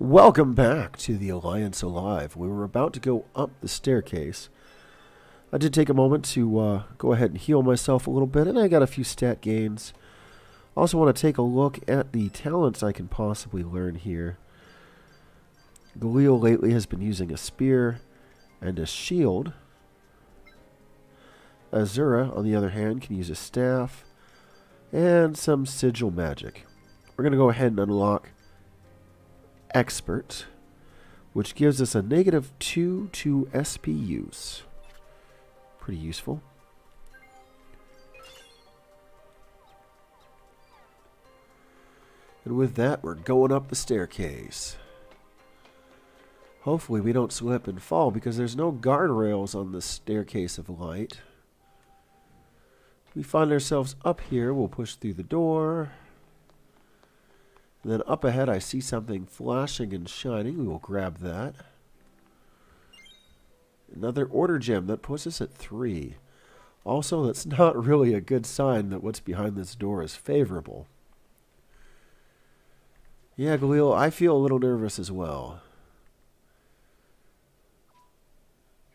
Welcome back to the Alliance Alive. We were about to go up the staircase. I did take a moment to go ahead and heal myself a little bit, and I got a few stat gains. Also want to take a look at the talents I can possibly learn here. Galil lately has been using a spear and a shield. Azura, on the other hand, can use a staff and some sigil magic. We're going to go ahead and unlock Expert, which gives us a -2 to SP use. Pretty useful. And with that, we're going up the staircase. Hopefully we don't slip and fall because there's no guardrails on the Staircase of Light. We find ourselves up here. We'll push through the door. And then up ahead I see something flashing and shining. We will grab that. Another order gem. That puts us at 3. Also, that's not really a good sign that what's behind this door is favorable. Yeah, Galil, I feel a little nervous as well.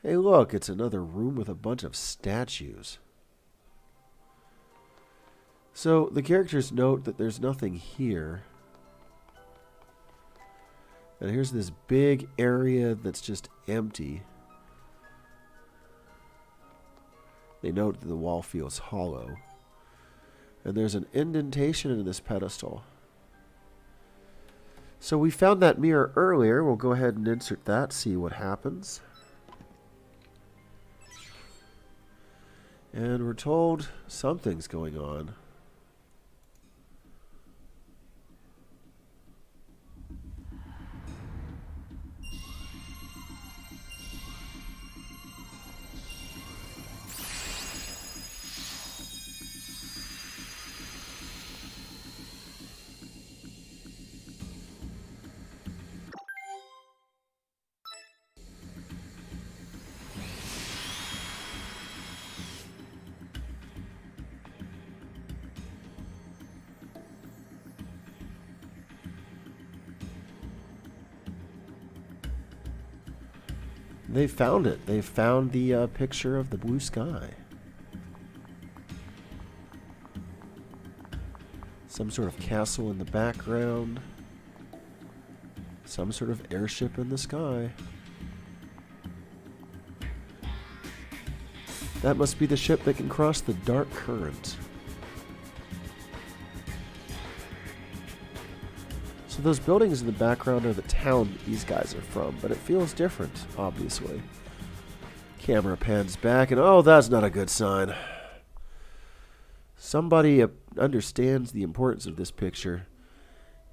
Hey, look, it's another room with a bunch of statues. So, the characters note that there's nothing here. And here's this big area that's just empty. They note that the wall feels hollow. And there's an indentation in this pedestal. So we found that mirror earlier. We'll go ahead and insert that, see what happens. And we're told something's going on. They found it. They found the picture of the blue sky. Some sort of castle in the background. Some sort of airship in the sky. That must be the ship that can cross the dark current. So those buildings in the background are the town these guys are from, but it feels different, obviously. Camera pans back, and oh, that's not a good sign. Somebody understands the importance of this picture,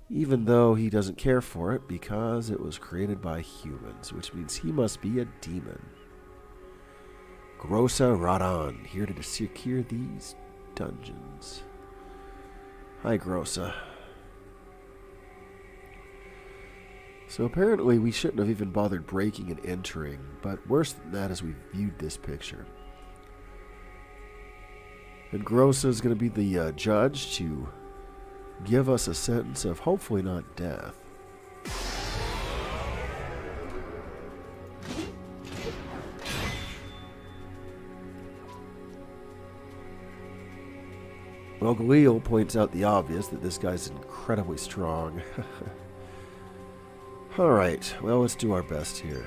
even though he doesn't care for it, because it was created by humans, which means he must be a demon. Grossa Radan, here to secure these dungeons. Hi, Grossa. So apparently we shouldn't have even bothered breaking and entering, but worse than that is we viewed this picture. And Grossa is going to be the judge to give us a sentence of hopefully not death. Well, Galil points out the obvious, that this guy's incredibly strong. Alright, well, let's do our best here.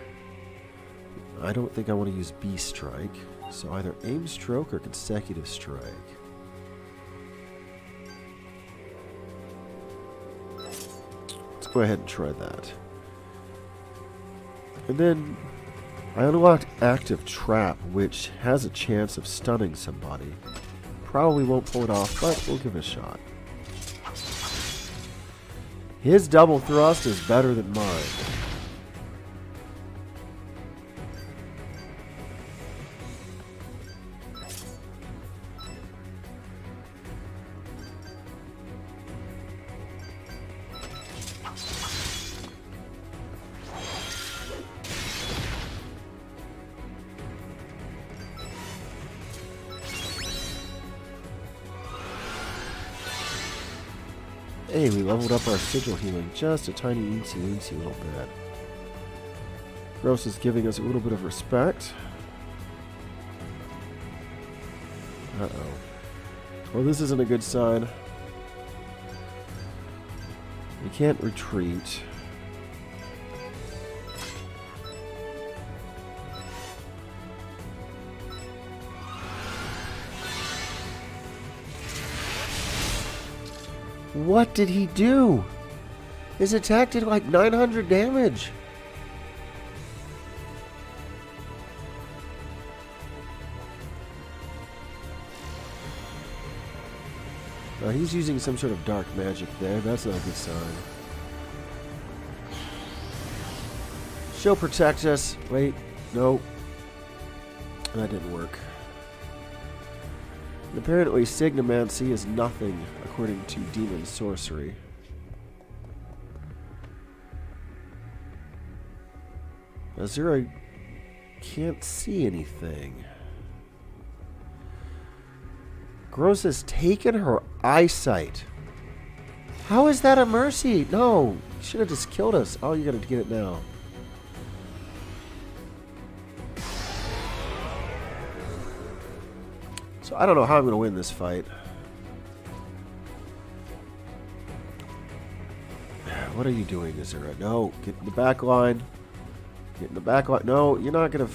I don't think I want to use B-Strike, so either aim stroke or consecutive strike. Let's go ahead and try that. And then I unlocked Active Trap, which has a chance of stunning somebody. Probably won't pull it off, but we'll give it a shot. His double thrust is better than mine. Hey, we leveled up our sigil healing just a tiny eensy little bit. Gross is giving us a little bit of respect. Uh-oh. Well, this isn't a good sign. We can't retreat. What did he do? His attack did like 900 damage. He's using some sort of dark magic there. That's not a good sign. She'll protect us. Wait. No. That didn't work. And apparently, signomancy is nothing, according to demon sorcery. Azura can't see anything. Gross has taken her eyesight. How is that a mercy? No, you should have just killed us. Oh, you gotta get it now. So I don't know how I'm gonna win this fight. What are you doing, Azura? No, get in the back line. Get in the back line. No, you're not gonna.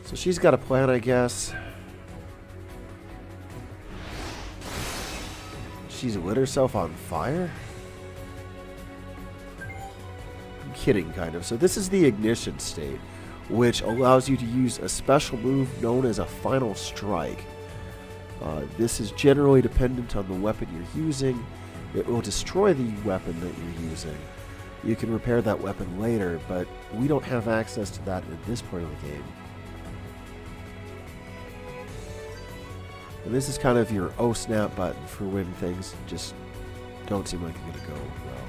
So she's got a plan, I guess. She's lit herself on fire? I'm kidding, kind of. So this is the ignition state, which allows you to use a special move known as a final strike. This is generally dependent on the weapon you're using. It will destroy the weapon that you're using. You can repair that weapon later, but we don't have access to that at this point of the game. And this is kind of your oh snap button for when things just don't seem like they're going to go well.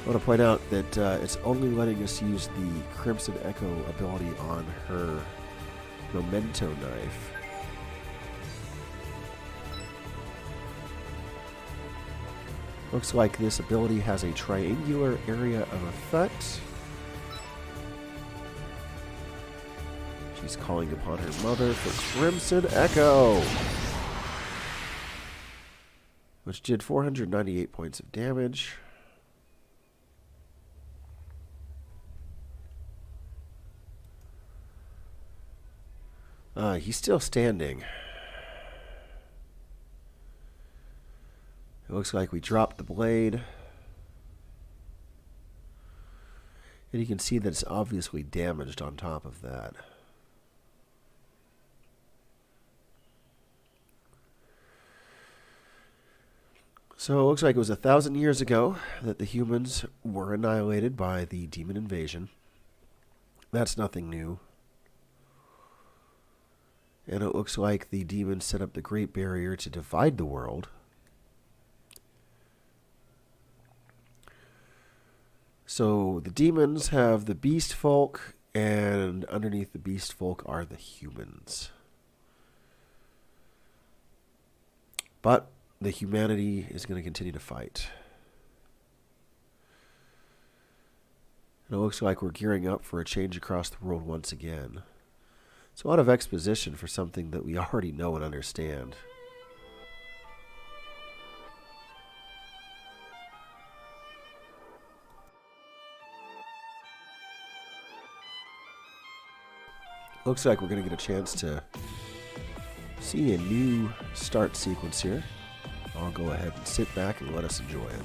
I want to point out that it's only letting us use the Crimson Echo ability on her Memento knife. Looks like this ability has a triangular area of effect. She's calling upon her mother for Crimson Echo, which did 498 points of damage. He's still standing. It looks like we dropped the blade. And you can see that it's obviously damaged on top of that. So it looks like it was 1,000 years ago that the humans were annihilated by the demon invasion. That's nothing new. And it looks like the demons set up the Great Barrier to divide the world. So the demons have the beast folk, and underneath the beast folk are the humans. But the humanity is going to continue to fight. And it looks like we're gearing up for a change across the world once again. It's a lot of exposition for something that we already know and understand. Looks like we're going to get a chance to see a new start sequence here. I'll go ahead and sit back and let us enjoy it.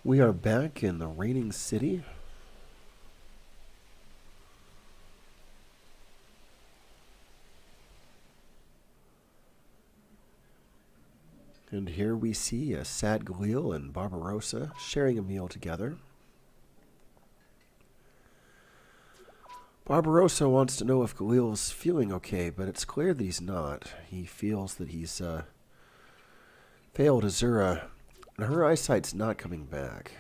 We are back in the reigning city. And here we see a sad Galil and Barbarossa sharing a meal together. Barbarossa wants to know if Galil's feeling okay, but it's clear that he's not. He feels that he's failed Azura, and her eyesight's not coming back.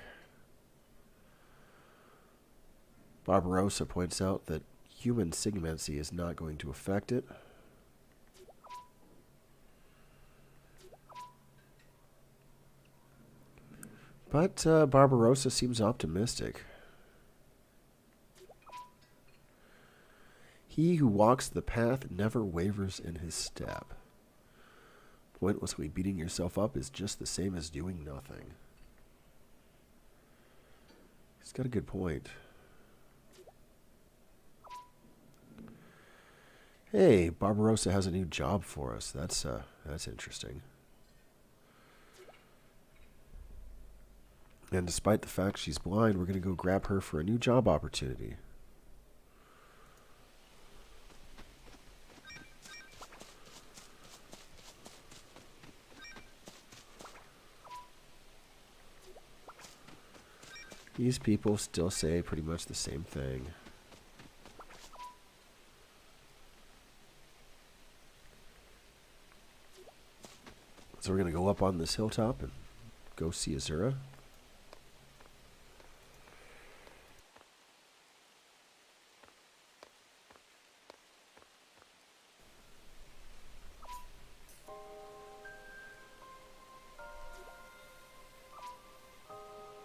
Barbarossa points out that human signimancy is not going to affect it. But Barbarossa seems optimistic. He who walks the path never wavers in his step. Pointlessly beating yourself up is just the same as doing nothing. He's got a good point. Hey, Barbarossa has a new job for us. That's interesting. And despite the fact she's blind, we're going to go grab her for a new job opportunity. These people still say pretty much the same thing. So we're going to go up on this hilltop and go see Azura.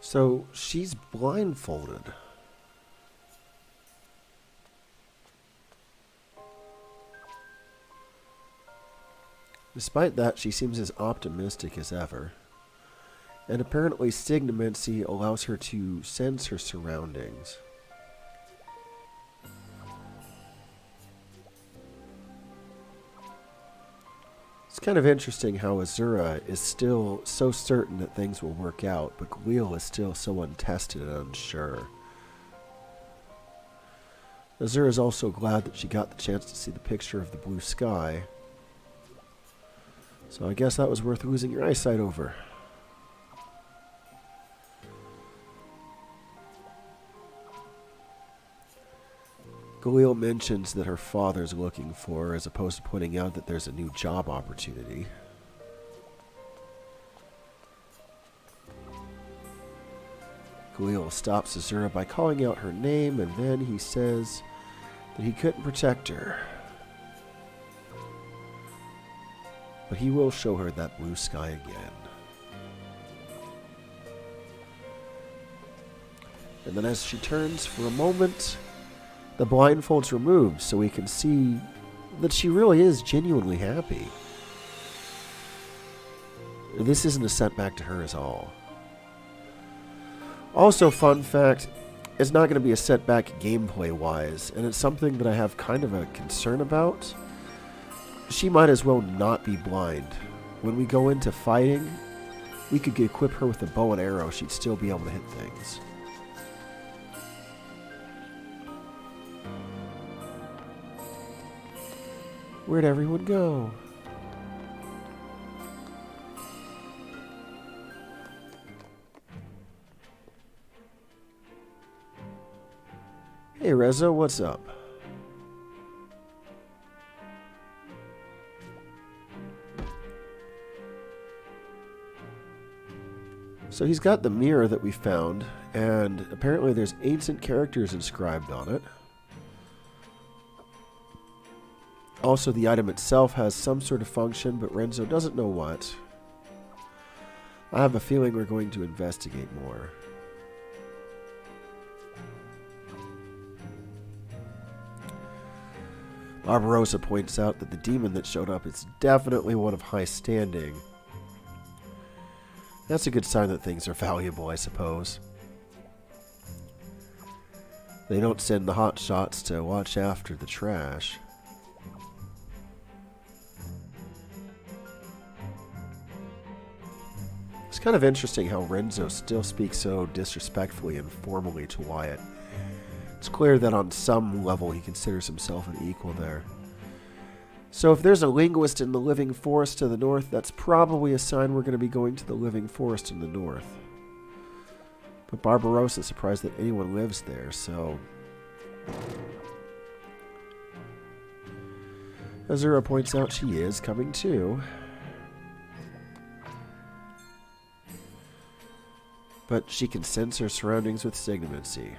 So she's blindfolded. Despite that, she seems as optimistic as ever. And apparently signimancy allows her to sense her surroundings. It's kind of interesting how Azura is still so certain that things will work out, but Galil is still so untested and unsure. Azura is also glad that she got the chance to see the picture of the blue sky. So I guess that was worth losing your eyesight over. Galil mentions that her father's looking for her, as opposed to pointing out that there's a new job opportunity. Galil stops Azura by calling out her name, and then he says that he couldn't protect her. But he will show her that blue sky again. And then as she turns for a moment, the blindfold's removed, so we can see that she really is genuinely happy. This isn't a setback to her at all. Also, fun fact, it's not going to be a setback gameplay-wise, and it's something that I have kind of a concern about. She might as well not be blind. When we go into fighting, we could equip her with a bow and arrow, she'd still be able to hit things. Where'd everyone go? Hey Reza, what's up? So he's got the mirror that we found, and apparently there's ancient characters inscribed on it. Also, the item itself has some sort of function, but Renzo doesn't know what. I have a feeling we're going to investigate more. Barbarossa points out that the demon that showed up is definitely one of high standing. That's a good sign that things are valuable, I suppose. They don't send the hotshots to watch after the trash. It's kind of interesting how Renzo still speaks so disrespectfully and formally to Wyatt. It's clear that on some level he considers himself an equal there. So if there's a linguist in the living forest to the north, that's probably a sign we're going to be going to the living forest in the north. But Barbarossa's surprised that anyone lives there, so... Azura points out she is coming too. But she can sense her surroundings with signimancy.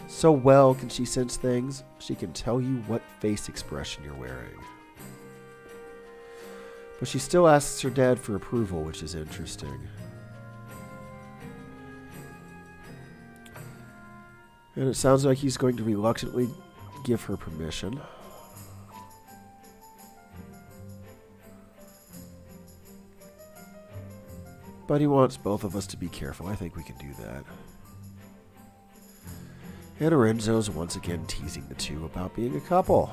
So well can she sense things, she can tell you what face expression you're wearing. But she still asks her dad for approval, which is interesting. And it sounds like he's going to reluctantly give her permission. But he wants both of us to be careful. I think we can do that. And Renzo's once again teasing the two about being a couple.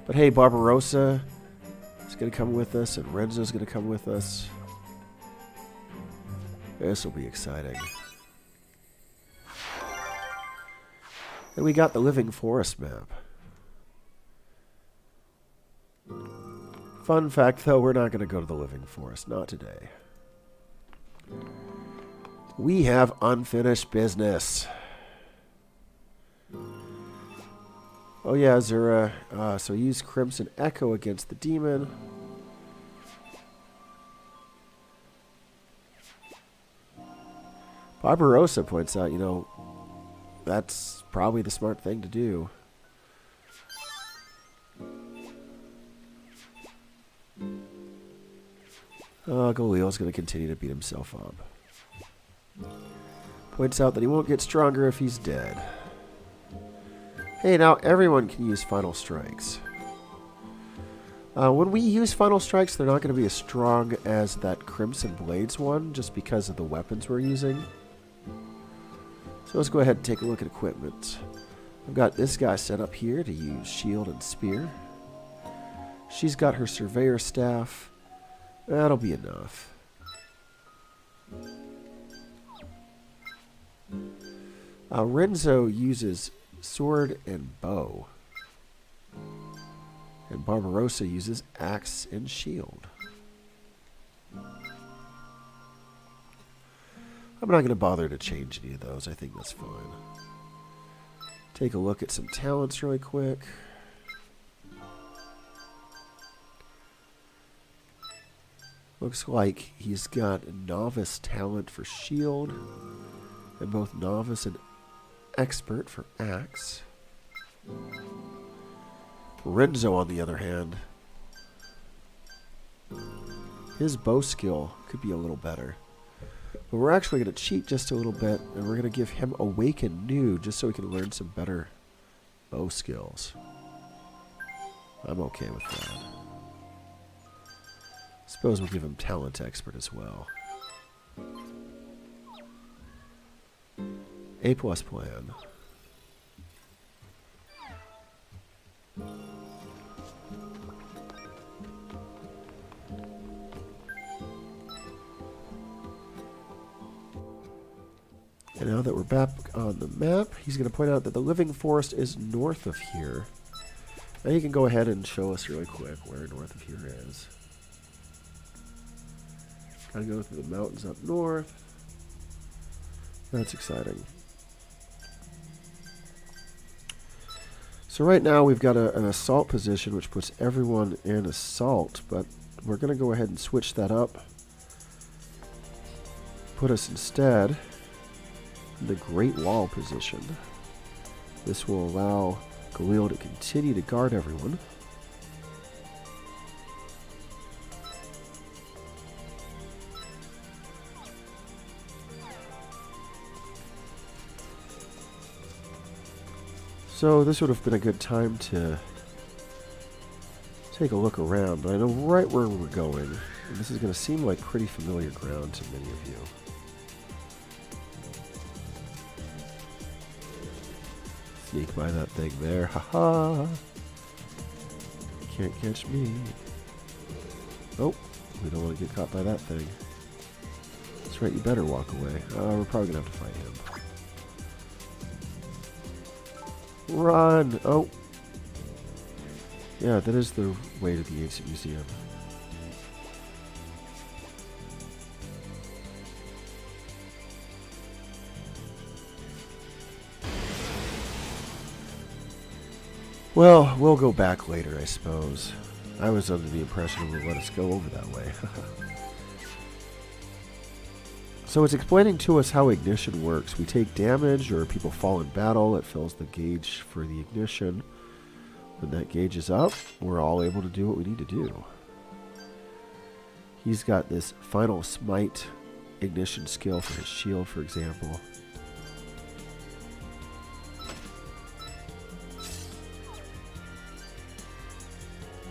But hey, Barbarossa is going to come with us, and Renzo's going to come with us. This will be exciting. And we got the Living Forest map. Fun fact, though, we're not going to go to the Living Forest. Not today. We have unfinished business. Oh yeah, Azura. So use Crimson Echo against the demon. Barbarossa points out, you know, that's probably the smart thing to do. Galil's going to continue to beat himself up. Points out that he won't get stronger if he's dead. Hey, now everyone can use Final Strikes. When we use Final Strikes, they're not going to be as strong as that Crimson Blades one, just because of the weapons we're using. So let's go ahead and take a look at equipment. I've got this guy set up here to use shield and spear. She's got her surveyor staff. That'll be enough. Renzo uses sword and bow. And Barbarossa uses axe and shield. I'm not going to bother to change any of those. I think that's fine. Take a look at some talents really quick. Looks like he's got a novice talent for shield, and both novice and expert for axe. Renzo, on the other hand, his bow skill could be a little better. But we're actually going to cheat just a little bit, and we're going to give him Awaken New, just so he can learn some better bow skills. I'm okay with that. Suppose we'll give him Talent Expert as well. A+ plan. And now that we're back on the map, he's going to point out that the Living Forest is north of here. Now you can go ahead and show us really quick where north of here is. Gotta go through the mountains up north. That's exciting. So right now we've got an assault position which puts everyone in assault, but we're going to go ahead and switch that up. Put us instead in the Great Wall position. This will allow Galil to continue to guard everyone. So this would have been a good time to take a look around, but I know right where we're going, and this is going to seem like pretty familiar ground to many of you. Sneak by that thing there, haha! Can't catch me. Oh, We don't want to get caught by that thing. That's right, you better walk away. We're probably going to have to fight him. Run! Oh! Yeah, that is the way to the ancient museum. Well, we'll go back later, I suppose. I was under the impression it would let us go over that way. So it's explaining to us how ignition works. We take damage or people fall in battle, it fills the gauge for the ignition. When that gauge is up, we're all able to do what we need to do. He's got this final smite ignition skill for his shield, for example.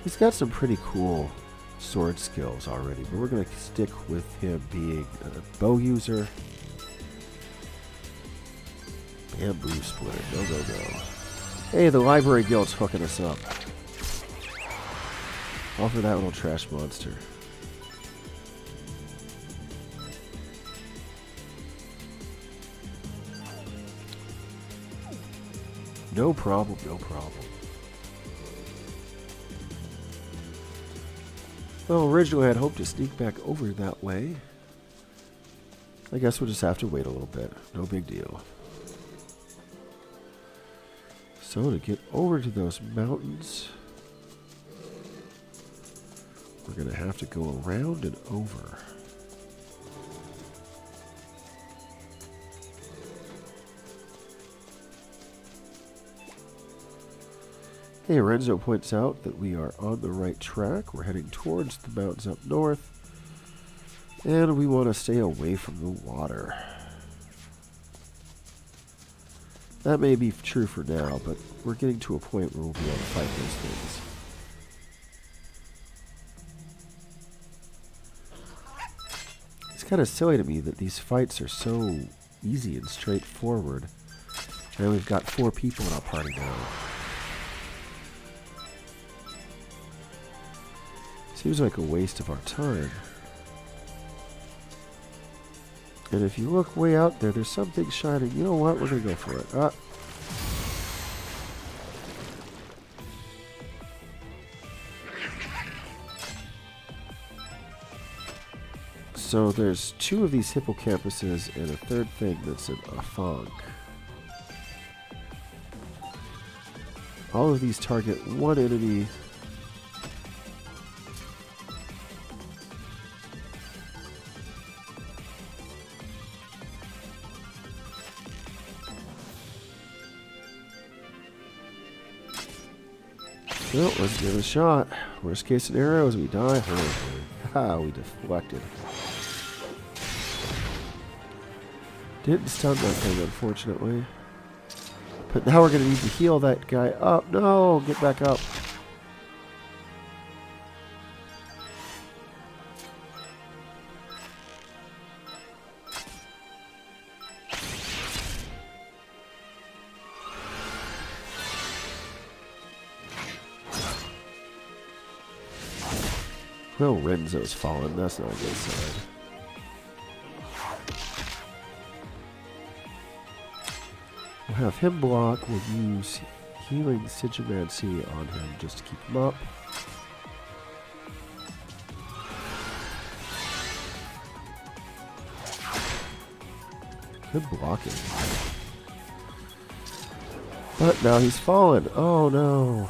He's got some pretty cool sword skills already, but we're going to stick with him being a bow user. Bamboo splitter. Go, go, go. Hey, the library guild's hooking us up. All for that little trash monster. No problem, no problem. Well, originally I had hoped to sneak back over that way. I guess we'll just have to wait a little bit. No big deal. So to get over to those mountains, we're going to have to go around and over. Hey, Renzo points out that we are on the right track. We're heading towards the mountains up north. And we want to stay away from the water. That may be true for now, but we're getting to a point where we'll be able to fight those things. It's kind of silly to me that these fights are so easy and straightforward. And we've got 4 people in our party now. Seems like a waste of our time. And if you look way out there, there's something shining. You know what? We're going to go for it. So there's 2 of these hippocampuses and a third thing that's an afang. All of these target one enemy. Well, let's give it a shot. Worst case scenario is we die horribly. Haha, we deflected. Didn't stun that thing, unfortunately. But now we're going to need to heal that guy up. No, get back up. Well, Renzo's fallen. That's not a good sign. We'll have him block. We'll use healing Sigimancy on him just to keep him up. Good blocking. But now he's fallen. Oh no.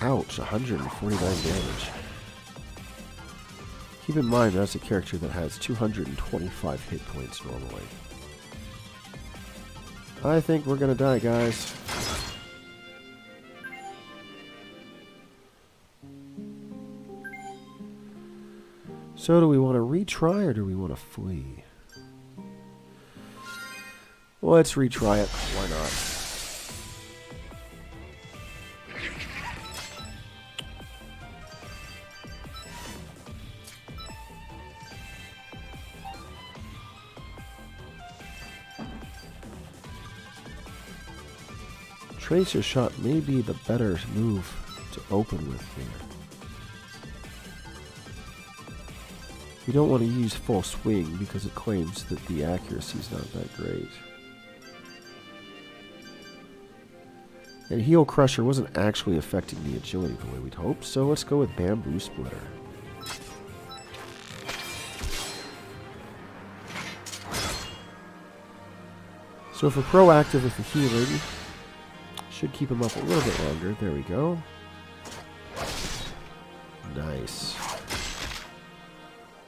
Ouch, 149 damage. Keep in mind that's a character that has 225 hit points normally. I think we're gonna die, guys. So do we want to retry or do we want to flee? Well, let's retry it. Why not? Tracer shot may be the better move to open with here. You don't want to use full swing because it claims that the accuracy is not that great. And Heel Crusher wasn't actually affecting the agility the way we'd hoped, so let's go with Bamboo Splitter. So if we're proactive with the healing, should keep him up a little bit longer. There we go. Nice.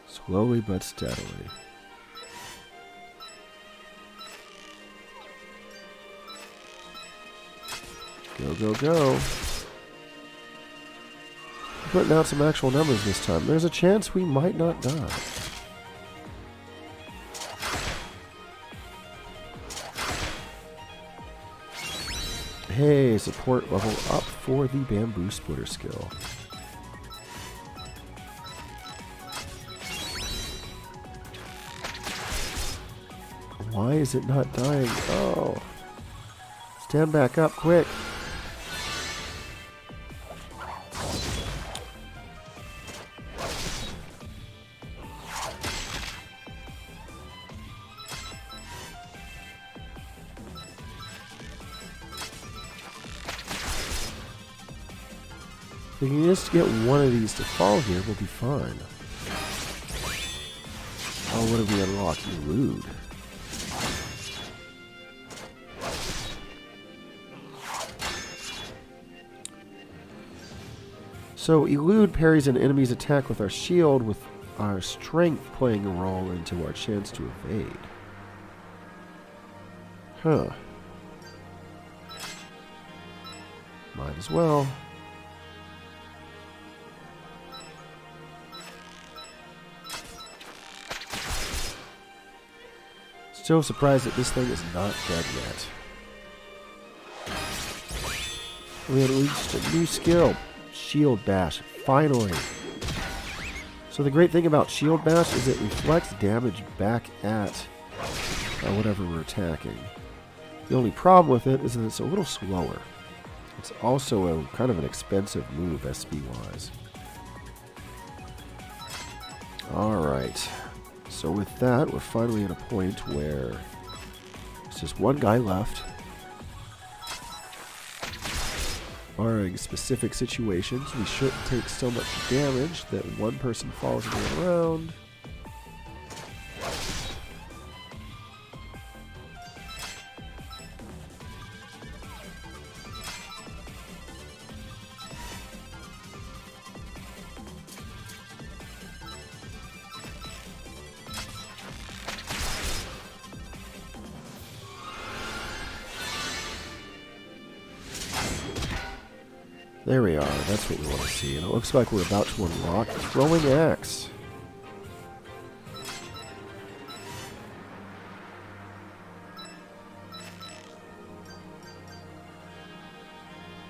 Slowly but steadily. Go, go, go. Putting out some actual numbers this time. There's a chance we might not die. Hey, support level up for the Bamboo Splitter skill. Why is it not dying? Oh. Stand back up, quick. If we can just get one of these to fall here, we'll be fine. Oh, what did we unlock? Elude. So, Elude parries an enemy's attack with our shield, with our strength playing a role into our chance to evade. Huh. Might as well. Still surprised that this thing is not dead yet. We unleashed a new skill. Shield Bash. Finally. So the great thing about Shield Bash is it reflects damage back at whatever we're attacking. The only problem with it is that it's a little slower. It's also a kind of an expensive move SP-wise. Alright. So with that, we're finally at a point where there's just one guy left. Barring specific situations, we shouldn't take so much damage that one person falls in the round. There we are, that's what we want to see. And it looks like we're about to unlock Throwing Axe.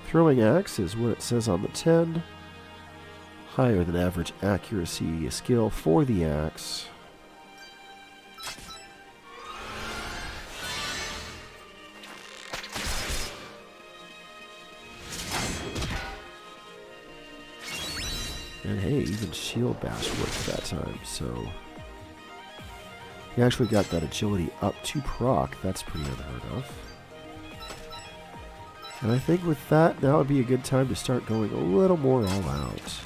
Throwing Axe is what it says on the 10. Higher than average accuracy skill for the axe. And hey, even Shield Bash worked that time, so... He actually got that agility up to proc. That's pretty unheard of. And I think with that, now would be a good time to start going a little more all out.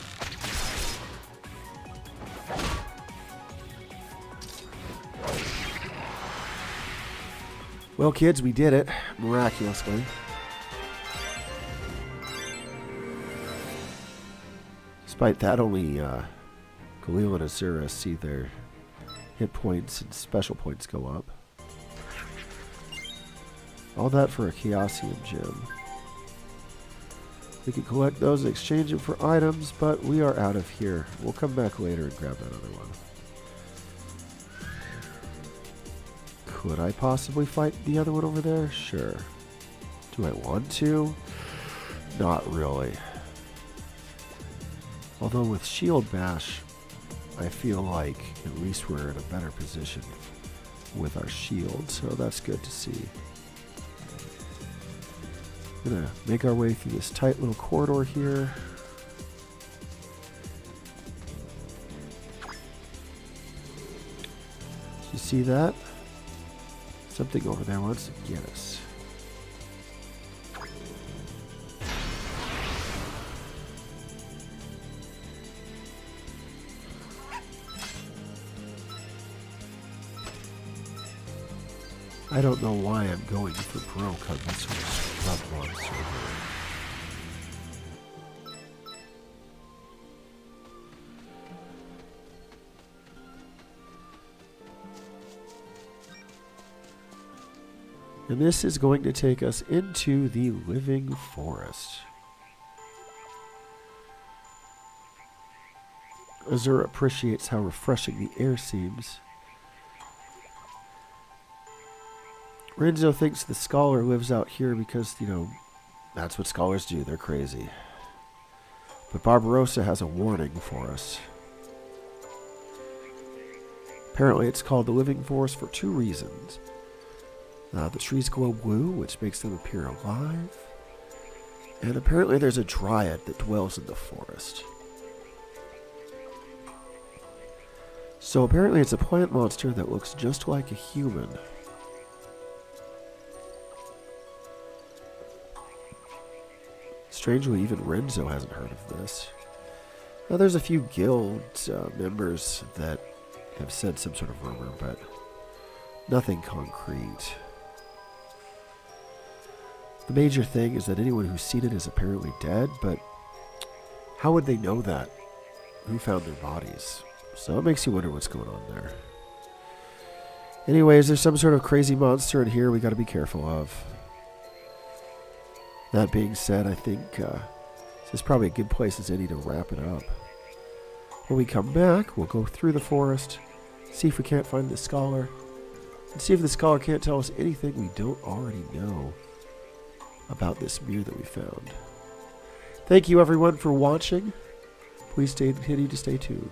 Well, kids, we did it. Miraculously. Despite that, only Galil and Azura see their hit points and special points go up. All that for a Chaosium gem. We can collect those and exchange them for items, but we are out of here. We'll come back later and grab that other one. Could I possibly fight the other one over there? Sure. Do I want to? Not really. Although with Shield Bash, I feel like at least we're in a better position with our shield, so that's good to see. Gonna make our way through this tight little corridor here. You see that? Something over there wants to get us. I don't know why I'm going for broke on this one monster. And this is going to take us into the living forest. Azura appreciates how refreshing the air seems. Renzo thinks the scholar lives out here because, that's what scholars do. They're crazy. But Barbarossa has a warning for us. Apparently it's called the living forest for 2 reasons. The trees glow blue, which makes them appear alive. And apparently there's a dryad that dwells in the forest. So apparently it's a plant monster that looks just like a human. Strangely, even Renzo hasn't heard of this. Now, there's a few guild members that have said some sort of rumor, but nothing concrete. The major thing is that anyone who's seen it is apparently dead, but how would they know that? Who found their bodies? So it makes you wonder what's going on there. Anyways, there's some sort of crazy monster in here we got to be careful of. That being said, I think this is probably a good place as any to wrap it up. When we come back, we'll go through the forest, see if we can't find the scholar, and see if the scholar can't tell us anything we don't already know about this mirror that we found. Thank you everyone for watching. Please continue to stay tuned.